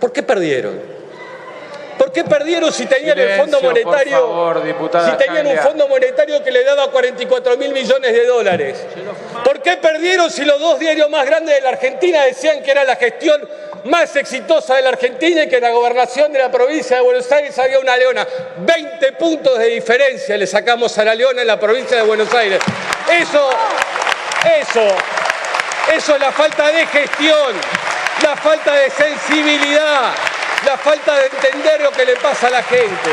¿Por qué perdieron? ¿Por qué perdieron si tenían el Fondo Monetario? Por favor, diputada si tenían un Fondo Monetario que le daba 44.000 millones de dólares. ¿Por qué perdieron si los dos diarios más grandes de la Argentina decían que era la gestión más exitosa de la Argentina y que en la gobernación de la provincia de Buenos Aires había una leona? 20 puntos de diferencia le sacamos a la leona en la provincia de Buenos Aires. Eso es la falta de gestión, la falta de sensibilidad, la falta de entender lo que le pasa a la gente.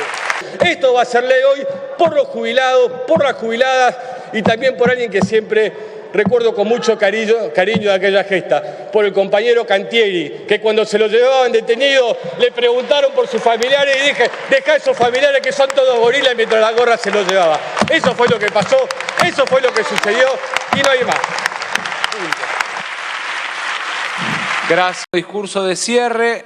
Esto va a ser ley hoy por los jubilados, por las jubiladas y también por alguien que siempre recuerdo con mucho cariño de aquella gesta, por el compañero Cantieri, que cuando se lo llevaban detenido le preguntaron por sus familiares y dije, deja a esos familiares que son todos gorilas, mientras la gorra se los llevaba. Eso fue lo que pasó, eso fue lo que sucedió y no hay más. Gracias. Discurso de cierre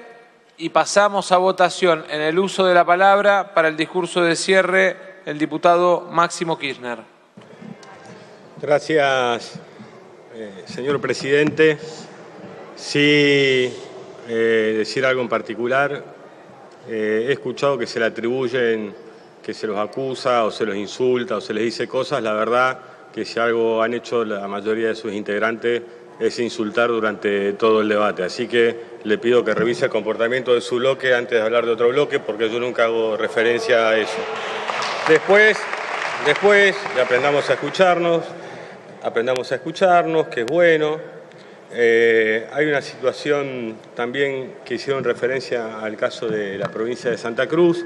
y pasamos a votación. En el uso de la palabra para el discurso de cierre, el diputado Máximo Kirchner. Gracias, señor presidente. Sí, decir algo en particular. He escuchado que se le atribuyen, que se los acusa o se los insulta o se les dice cosas. La verdad que si algo han hecho la mayoría de sus integrantes es insultar durante todo el debate. Así que le pido que revise el comportamiento de su bloque antes de hablar de otro bloque, porque yo nunca hago referencia a eso. Después aprendamos a escucharnos, que es bueno. Hay una situación también que hicieron referencia al caso de la provincia de Santa Cruz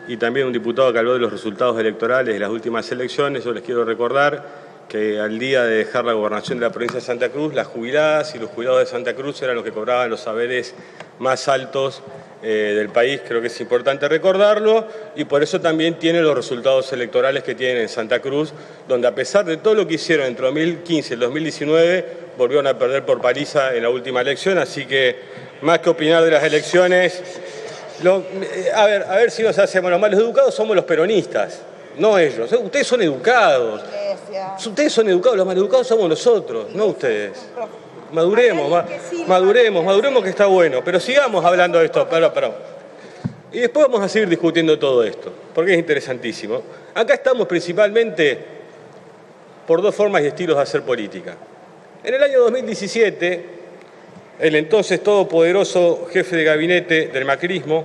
y también un diputado que habló de los resultados electorales de las últimas elecciones. Yo les quiero recordar que al día de dejar la gobernación de la provincia de Santa Cruz, las jubiladas y los jubilados de Santa Cruz eran los que cobraban los saberes más altos del país. Creo que es importante recordarlo y por eso también tiene los resultados electorales que tienen en Santa Cruz, donde a pesar de todo lo que hicieron entre 2015 y el 2019, volvieron a perder por paliza en la última elección. Así que, más que opinar de las elecciones, a ver si nos hacemos los malos educados, somos los peronistas, no ellos. Ustedes son educados. Ustedes son educados, los maleducados somos nosotros, no ustedes. Maduremos, que está bueno, pero sigamos hablando de esto, perdón. Y después vamos a seguir discutiendo todo esto, porque es interesantísimo. Acá estamos principalmente por dos formas y estilos de hacer política. En el año 2017, el entonces todopoderoso jefe de gabinete del macrismo,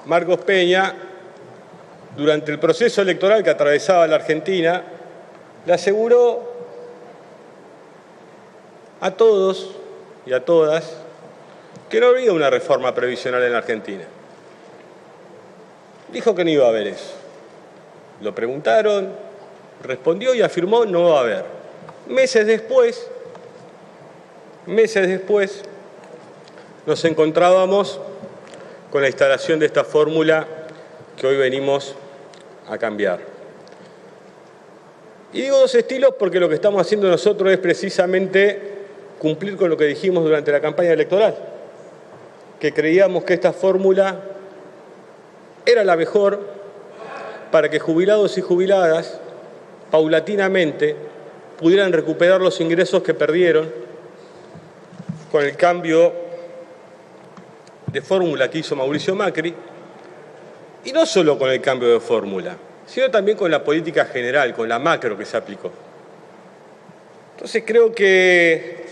Marcos Peña, durante el proceso electoral que atravesaba la Argentina, le aseguró a todos y a todas que no había una reforma previsional en la Argentina. Dijo que no iba a haber eso. Lo preguntaron, respondió y afirmó no va a haber. Meses después, nos encontrábamos con la instalación de esta fórmula que hoy venimos a cambiar. Y digo dos estilos porque lo que estamos haciendo nosotros es precisamente cumplir con lo que dijimos durante la campaña electoral, que creíamos que esta fórmula era la mejor para que jubilados y jubiladas paulatinamente pudieran recuperar los ingresos que perdieron con el cambio de fórmula que hizo Mauricio Macri. Y no solo con el cambio de fórmula, sino también con la política general, con la macro que se aplicó. Entonces creo que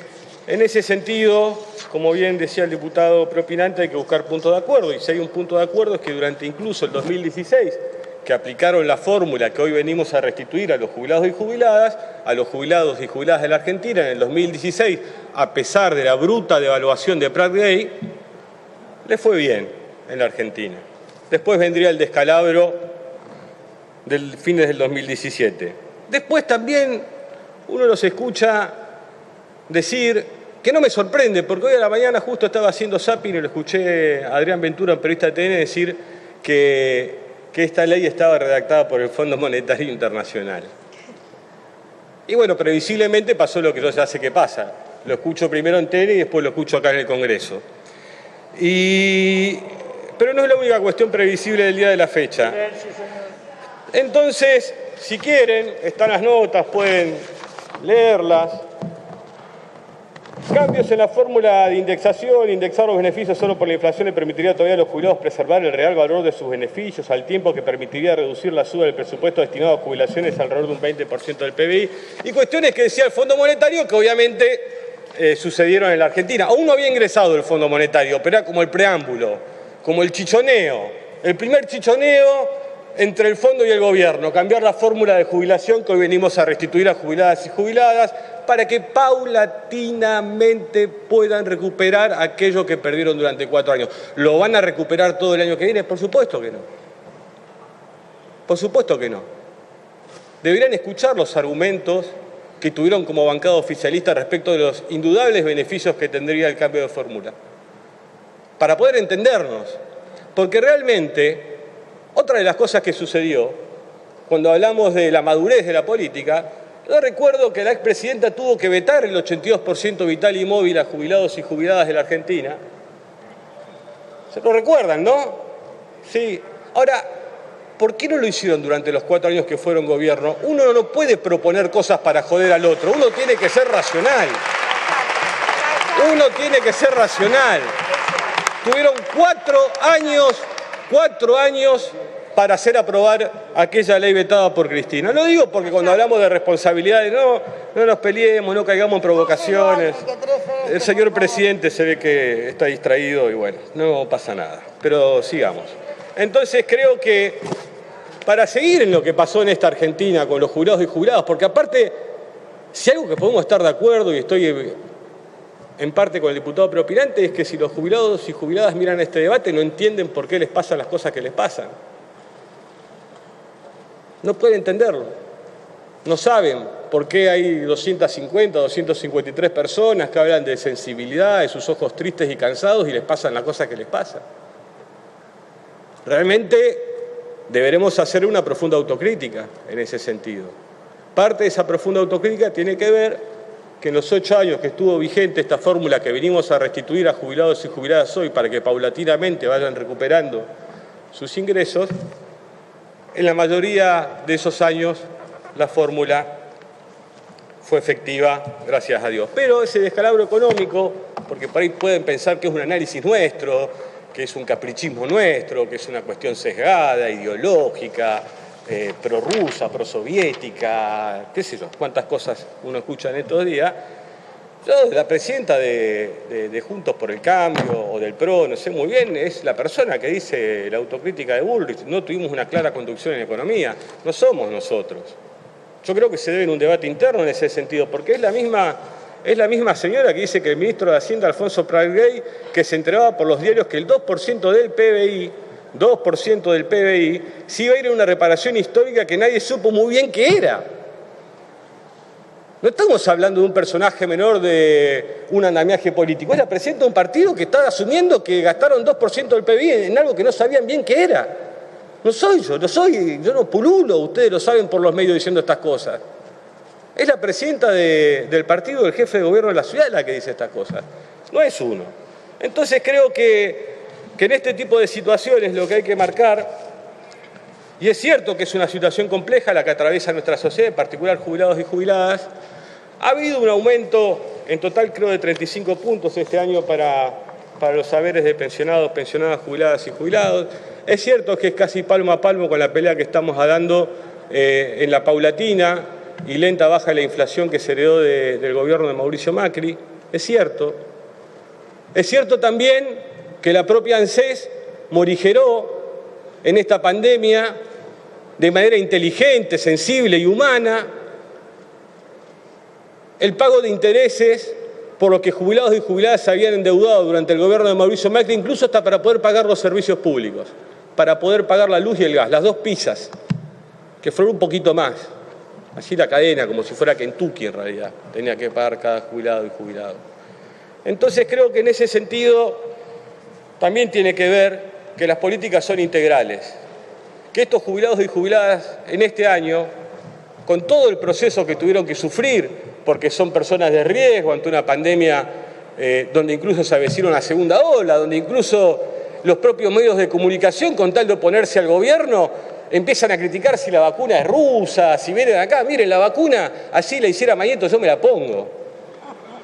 en ese sentido, como bien decía el diputado preopinante, hay que buscar puntos de acuerdo. Y si hay un punto de acuerdo es que durante incluso el 2016, que aplicaron la fórmula que hoy venimos a restituir a los jubilados y jubiladas, a los jubilados y jubiladas de la Argentina en el 2016, a pesar de la bruta devaluación de Prat Gay, le fue bien en la Argentina. Después vendría el descalabro del fines del 2017. Después también uno los escucha decir, que no me sorprende, porque hoy a la mañana justo estaba haciendo zapping y lo escuché a Adrián Ventura, un periodista de TN, decir que esta ley estaba redactada por el Fondo Monetario Internacional. Y bueno, previsiblemente pasó lo que yo ya sé que pasa. Lo escucho primero en TN y después lo escucho acá en el Congreso. Pero no es la única cuestión previsible del día de la fecha. Entonces, si quieren, están las notas, pueden leerlas. Cambios en la fórmula de indexación. Indexar los beneficios solo por la inflación le permitiría todavía a los jubilados preservar el real valor de sus beneficios, al tiempo que permitiría reducir la suba del presupuesto destinado a jubilaciones alrededor de un 20% del PBI. Y cuestiones que decía el Fondo Monetario que obviamente sucedieron en la Argentina. Aún no había ingresado el Fondo Monetario, pero era como el preámbulo, como el chichoneo. El primer chichoneo entre el fondo y el gobierno, cambiar la fórmula de jubilación que hoy venimos a restituir a jubiladas y jubiladas para que paulatinamente puedan recuperar aquello que perdieron durante 4 años. ¿Lo van a recuperar todo el año que viene? Por supuesto que no. Por supuesto que no. Deberían escuchar los argumentos que tuvieron como bancada oficialista respecto de los indudables beneficios que tendría el cambio de fórmula, para poder entendernos. Porque realmente, otra de las cosas que sucedió, cuando hablamos de la madurez de la política, yo recuerdo que la expresidenta tuvo que vetar el 82% vital y móvil a jubilados y jubiladas de la Argentina. ¿Se lo recuerdan, no? Sí. Ahora, ¿por qué no lo hicieron durante los 4 años que fueron gobierno? Uno no puede proponer cosas para joder al otro, uno tiene que ser racional. Uno tiene que ser racional. Tuvieron 4 años para hacer aprobar aquella ley vetada por Cristina. Lo digo porque cuando hablamos de responsabilidades, no nos peleemos, no caigamos en provocaciones. El señor presidente se ve que está distraído y bueno, no pasa nada. Pero sigamos. Entonces creo que para seguir en lo que pasó en esta Argentina con los jubilados y jubiladas, porque aparte, si algo que podemos estar de acuerdo, y estoy en parte con el diputado preopinante, es que si los jubilados y jubiladas miran este debate no entienden por qué les pasan las cosas que les pasan. No pueden entenderlo. No saben por qué hay 250, 253 personas que hablan de sensibilidad, de sus ojos tristes y cansados y les pasan las cosas que les pasan. Realmente deberemos hacer una profunda autocrítica en ese sentido. Parte de esa profunda autocrítica tiene que ver que en los 8 años que estuvo vigente esta fórmula que venimos a restituir a jubilados y jubiladas hoy para que paulatinamente vayan recuperando sus ingresos, en la mayoría de esos años la fórmula fue efectiva, gracias a Dios. Pero ese descalabro económico, porque por ahí pueden pensar que es un análisis nuestro, que es un caprichismo nuestro, que es una cuestión sesgada, ideológica, prorrusa, prosoviética, qué sé yo, cuántas cosas uno escucha en estos días. Yo, la presidenta de Juntos por el Cambio o del PRO, no sé muy bien, es la persona que dice la autocrítica de Bullrich, no tuvimos una clara conducción en economía, no somos nosotros. Yo creo que se debe en un debate interno en ese sentido, porque es la misma señora que dice que el ministro de Hacienda, Alfonso Prat Gay, que se enteraba por los diarios que el 2% del PBI, 2% del PBI, se iba a ir a una reparación histórica que nadie supo muy bien qué era. No estamos hablando de un personaje menor de un andamiaje político, es la presidenta de un partido que está asumiendo que gastaron 2% del PBI en algo que no sabían bien qué era. No soy yo, yo no pululo, ustedes lo saben por los medios diciendo estas cosas. Es la presidenta del partido, del jefe de gobierno de la ciudad la que dice estas cosas, no es uno. Entonces creo que en este tipo de situaciones lo que hay que marcar, y es cierto que es una situación compleja la que atraviesa nuestra sociedad, en particular jubilados y jubiladas, ha habido un aumento en total creo de 35 puntos este año para los saberes de pensionados, pensionadas, jubiladas y jubilados. Es cierto que es casi palmo a palmo con la pelea que estamos dando en la paulatina y lenta baja de la inflación que se heredó del gobierno de Mauricio Macri. Es cierto. Es cierto también que la propia ANSES morigeró en esta pandemia de manera inteligente, sensible y humana el pago de intereses por lo que jubilados y jubiladas se habían endeudado durante el gobierno de Mauricio Macri, incluso hasta para poder pagar los servicios públicos, para poder pagar la luz y el gas, las 2 pizzas, que fueron un poquito más. Así la cadena, como si fuera Kentucky en realidad, tenía que pagar cada jubilado y jubilado. Entonces creo que en ese sentido también tiene que ver que las políticas son integrales, que estos jubilados y jubiladas en este año, con todo el proceso que tuvieron que sufrir, porque son personas de riesgo ante una pandemia donde incluso se avecina una segunda ola, donde incluso los propios medios de comunicación, con tal de oponerse al gobierno, empiezan a criticar si la vacuna es rusa, si vienen acá, miren la vacuna, así la hiciera Mañeto, yo me la pongo.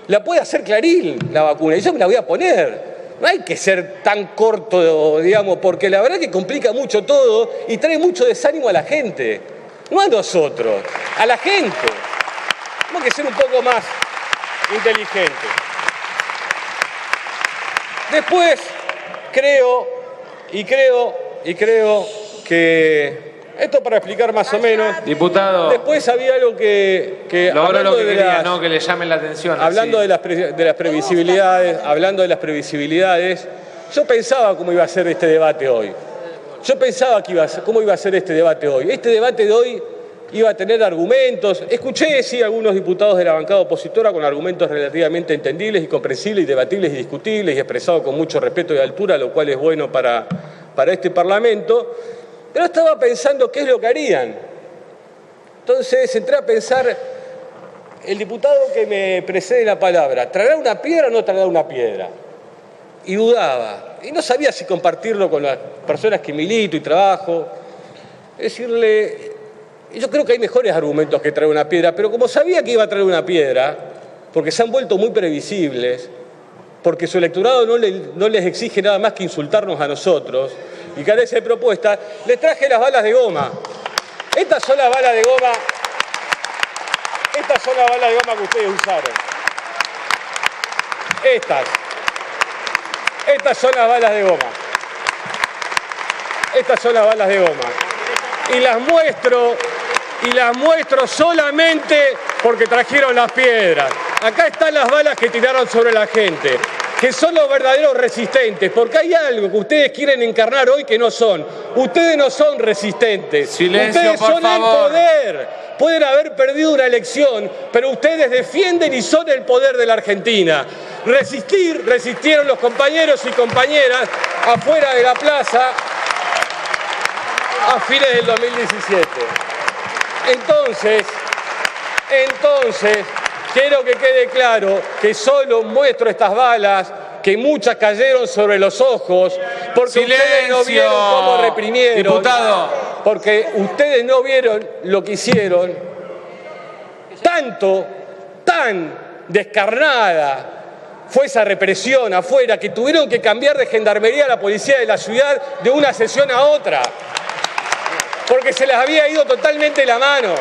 La puede hacer Clarín, la vacuna, y yo me la voy a poner. No hay que ser tan corto, digamos, porque la verdad que complica mucho todo y trae mucho desánimo a la gente. No a nosotros, a la gente. Tenemos que ser un poco más inteligentes. Después, creo que esto para explicar más o menos. Diputado. Después había algo que logró lo que quería, no que le llamen la atención. Hablando de las previsibilidades, yo pensaba cómo iba a ser este debate hoy. Cómo iba a ser este debate hoy. Este debate de hoy iba a tener argumentos. Escuché, sí, algunos diputados de la bancada opositora con argumentos relativamente entendibles y comprensibles y debatibles y discutibles y expresados con mucho respeto y altura, lo cual es bueno para este Parlamento. Pero estaba pensando qué es lo que harían. Entonces entré a pensar, el diputado que me precede la palabra, ¿traerá una piedra o no traerá una piedra? Y dudaba. Y no sabía si compartirlo con las personas que milito y trabajo. Decirle, yo creo que hay mejores argumentos que traer una piedra, pero como sabía que iba a traer una piedra, porque se han vuelto muy previsibles, porque su electorado no les exige nada más que insultarnos a nosotros, y carece de propuesta, les traje las balas de goma. Estas son las balas de goma que ustedes usaron. Estas son las balas de goma. Estas son las balas de goma. Y las muestro solamente porque trajeron las piedras. Acá están las balas que tiraron sobre la gente, que son los verdaderos resistentes, porque hay algo que ustedes quieren encarnar hoy que no son. Ustedes no son resistentes. Silencio, ustedes por son favor. el poder. Pueden haber perdido una elección, pero ustedes defienden y son el poder de la Argentina. Resistieron los compañeros y compañeras afuera de la plaza a fines del 2017. Entonces, quiero que quede claro que solo muestro estas balas, que muchas cayeron sobre los ojos, porque ¡Silencio! Ustedes no vieron cómo reprimieron. Diputado. Porque ustedes no vieron lo que hicieron. Tan descarnada fue esa represión afuera que tuvieron que cambiar de gendarmería a la policía de la ciudad de una sesión a otra, porque se les había ido totalmente la mano.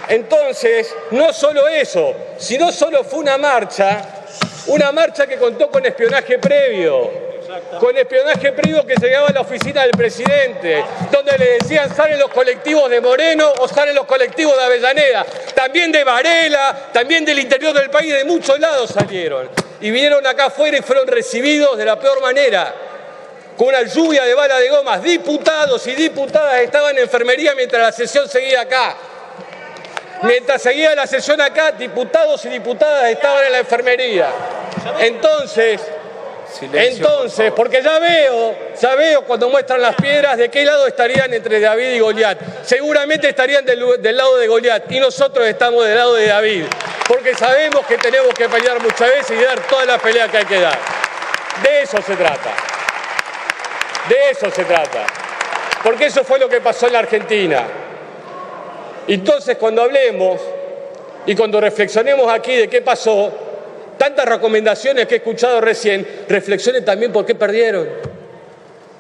Entonces, no solo eso, sino solo fue una marcha que contó con espionaje previo. Con espionaje previo que llegaba a la oficina del presidente, donde le decían salen los colectivos de Moreno o salen los colectivos de Avellaneda, también de Varela, también del interior del país, de muchos lados salieron. Y vinieron acá afuera y fueron recibidos de la peor manera, con una lluvia de balas de gomas. Diputados y diputadas estaban en enfermería mientras la sesión seguía acá. Mientras seguía la sesión acá, diputados y diputadas estaban en la enfermería. Entonces, porque ya veo cuando muestran las piedras de qué lado estarían entre David y Goliat. Seguramente estarían del lado de Goliat y nosotros estamos del lado de David, porque sabemos que tenemos que pelear muchas veces y dar todas las peleas que hay que dar. De eso se trata. Porque eso fue lo que pasó en la Argentina. Entonces, cuando hablemos y cuando reflexionemos aquí de qué pasó, tantas recomendaciones que he escuchado recién, reflexionen también por qué perdieron.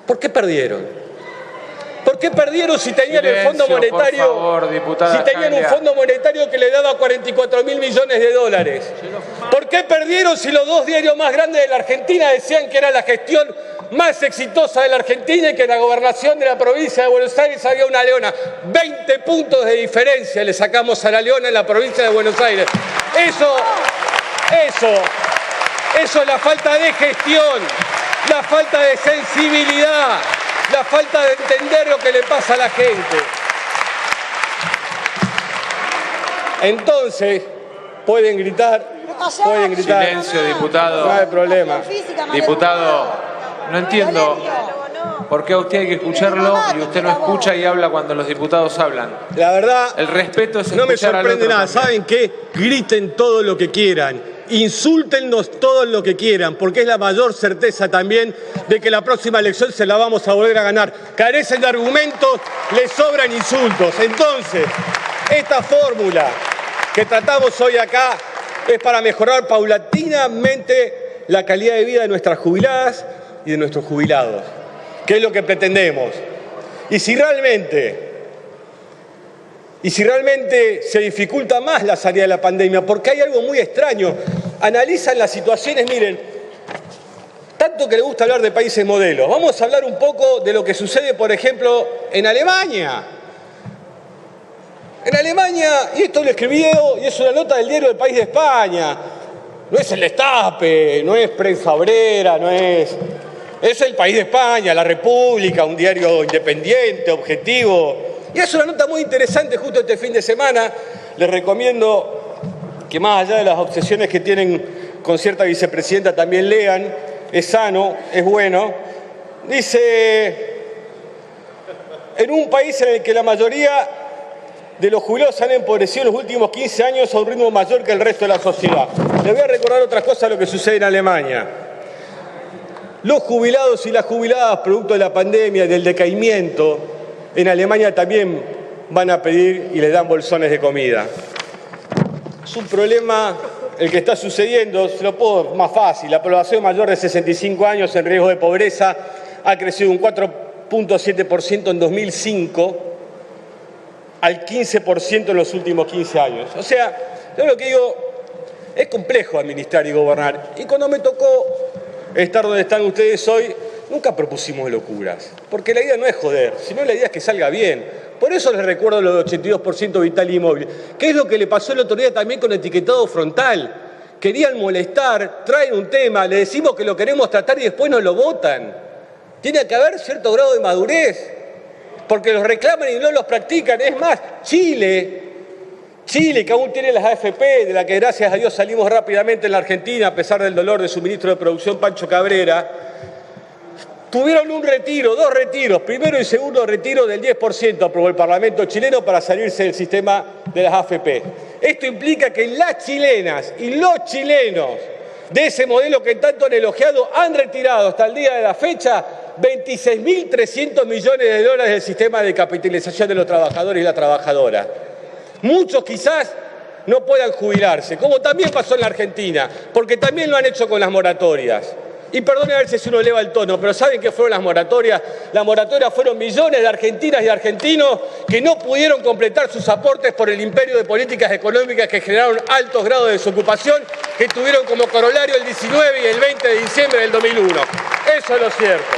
¿Por qué perdieron? ¿Por qué perdieron si tenían el Fondo Monetario? Por favor, diputada, si tenían un Fondo Monetario que le daba 44.000 millones de dólares. ¿Por qué perdieron si los dos diarios más grandes de la Argentina decían que era la gestión más exitosa de la Argentina y que en la gobernación de la provincia de Buenos Aires había una leona? 20 puntos de diferencia le sacamos a la leona en la provincia de Buenos Aires. Eso es la falta de gestión, la falta de sensibilidad, la falta de entender lo que le pasa a la gente. Entonces, pueden gritar. Silencio, diputado. No hay problema. Diputado, no entiendo por qué a usted hay que escucharlo y usted no escucha y habla cuando los diputados hablan. La verdad, el respeto es no me escuchar al sorprende otro nada. también. ¿Saben qué? Griten todo lo que quieran. Insúltennos todo lo que quieran, porque es la mayor certeza también de que la próxima elección se la vamos a volver a ganar. Carecen de argumentos, les sobran insultos. Entonces, esta fórmula que tratamos hoy acá es para mejorar paulatinamente la calidad de vida de nuestras jubiladas y de nuestros jubilados, que es lo que pretendemos. Y si realmente se dificulta más la salida de la pandemia, porque hay algo muy extraño, analizan las situaciones, miren, tanto que le gusta hablar de países modelos, vamos a hablar un poco de lo que sucede, por ejemplo, en Alemania. En Alemania, y esto lo escribí yo, y es una nota del diario El País de España, no es el Destape, no es Prensa Obrera, no es... Es El País de España, La República, un diario independiente, objetivo. Y es una nota muy interesante justo este fin de semana. Les recomiendo que más allá de las obsesiones que tienen con cierta vicepresidenta también lean. Es sano, es bueno. Dice, en un país en el que la mayoría de los jubilados se han empobrecido en los últimos 15 años a un ritmo mayor que el resto de la sociedad. Les voy a recordar otras cosas de lo que sucede en Alemania. Los jubilados y las jubiladas, producto de la pandemia, del decaimiento, en Alemania también van a pedir y les dan bolsones de comida. Es un problema el que está sucediendo, se lo puedo más fácil. La población mayor de 65 años en riesgo de pobreza ha crecido un 4.7% en 2005 al 15% en los últimos 15 años. O sea, yo lo que digo, es complejo administrar y gobernar. Y cuando me tocó estar donde están ustedes hoy, nunca propusimos locuras, porque la idea no es joder, sino la idea es que salga bien. Por eso les recuerdo lo del 82% vital y móvil, que es lo que le pasó el otro día también con el etiquetado frontal. Querían molestar, traen un tema, le decimos que lo queremos tratar y después nos lo votan. Tiene que haber cierto grado de madurez, porque los reclaman y no los practican. Es más, Chile, que aún tiene las AFP, de la que gracias a Dios salimos rápidamente en la Argentina, a pesar del dolor de su ministro de Producción, Pancho Cabrera, tuvieron un retiro, dos retiros, primero y segundo retiro del 10%, aprobó el Parlamento chileno para salirse del sistema de las AFP. Esto implica que las chilenas y los chilenos de ese modelo que tanto han elogiado han retirado hasta el día de la fecha 26.300 millones de dólares del sistema de capitalización de los trabajadores y las trabajadoras. Muchos quizás no puedan jubilarse, como también pasó en la Argentina, porque también lo han hecho con las moratorias. Y perdone a ver si uno eleva el tono, pero ¿saben qué fueron las moratorias? Las moratorias fueron millones de argentinas y argentinos que no pudieron completar sus aportes por el imperio de políticas económicas que generaron altos grados de desocupación, que tuvieron como corolario el 19 y el 20 de diciembre del 2001. Eso es lo cierto.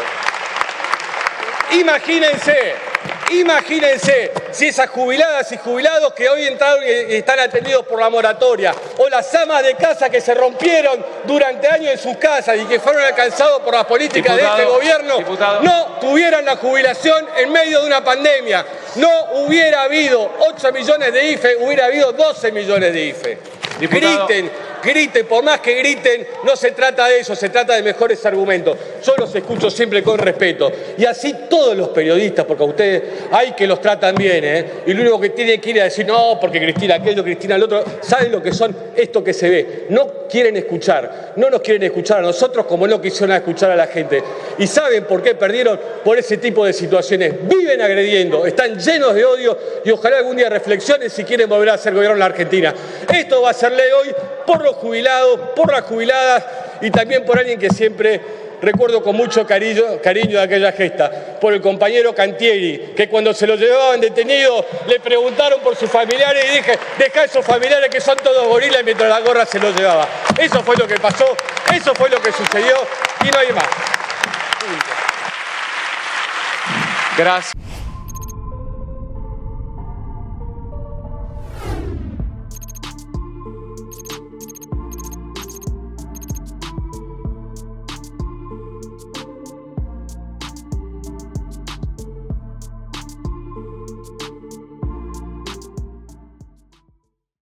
Imagínense si esas jubiladas y jubilados que hoy entraron y están atendidos por la moratoria, o las amas de casa que se rompieron durante años en sus casas y que fueron alcanzados por las políticas de este gobierno, no tuvieran la jubilación en medio de una pandemia. No hubiera habido 8 millones de IFE, hubiera habido 12 millones de IFE. Griten, por más que griten, no se trata de eso, se trata de mejores argumentos. Yo los escucho siempre con respeto. Y así todos los periodistas, porque a ustedes hay que los tratan bien, y lo único que tienen que ir a decir, no, porque Cristina aquello, Cristina el otro, saben lo que son esto que se ve. No quieren escuchar, no nos quieren escuchar a nosotros como no quisieron escuchar a la gente. ¿Y saben por qué perdieron? Por ese tipo de situaciones. Viven agrediendo, están llenos de odio y ojalá algún día reflexionen si quieren volver a ser gobierno en la Argentina. Esto va a ser ley hoy por los jubilados, por las jubiladas y también por alguien que siempre recuerdo con mucho cariño de aquella gesta, por el compañero Cantieri, que cuando se lo llevaban detenido le preguntaron por sus familiares y dije, deja a esos familiares que son todos gorilas mientras la gorra se los llevaba. Eso fue lo que pasó, eso fue lo que sucedió y no hay más. Gracias.